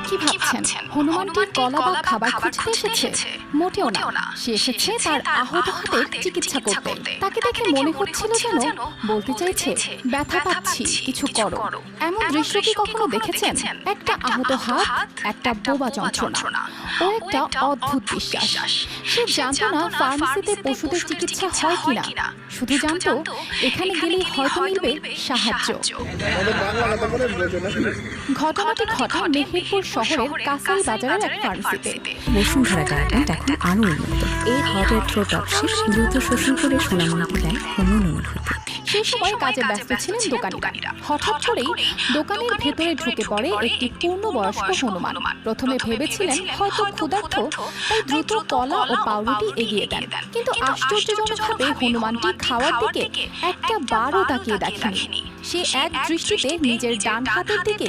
কি ভাবছেন হনুমানটি কলা বা খাবার খুঁজতে এসেছে? মোটেও না, সে এসেছে তার আহত হাতের চিকিৎসা করতে। তাকে দেখে মনে হচ্ছিল যেন বলতে চাইছে, ব্যথা পাচ্ছি, কিছু করো। এমন দৃশ্য কি কখনো দেখেছেন? একটা আহত হাত, একটা বোবা যন্ত্রণা ও একটা অদ্ভুত বিশ্বাস। সে জানতো না ফার্মেসিতে পশুদের চিকিৎসা হয় কিনা, শুধু জানতো এখানে গেলেই হয়তো মিলবে সাহায্য। ঘটনাটি ঘটে মেহেরপুর শহরের কাসাই বাজারের এক ফার্মেসিতে। বসুন্ধরা গার্ডেন এখন আরও উন্নত। এই হট এর থ্রো টক্সিন দ্রুত শোষণ করে সোনামণিকে দেয় অমন অনুভূতি। সেই সময় কাজে ব্যস্ত ছিলেন দোকানিরা। হঠাৎ করেই দোকানের ভেতরে ঢুকে পড়ে একটি পূর্ণবয়স্ক হনুমান। প্রথমে ভেবেছিলেন হয়তো ক্ষুধার্ত, তাই দ্রুত কলা ও পাউরুটি এগিয়ে দেন। কিন্তু আশ্চর্যজনকভাবে হনুমানটি খাওয়ার দিকে একটা বারও তাকিয়ে দেখেনি। সে এক দৃষ্টিতে নিজের ডান হাতের দিকে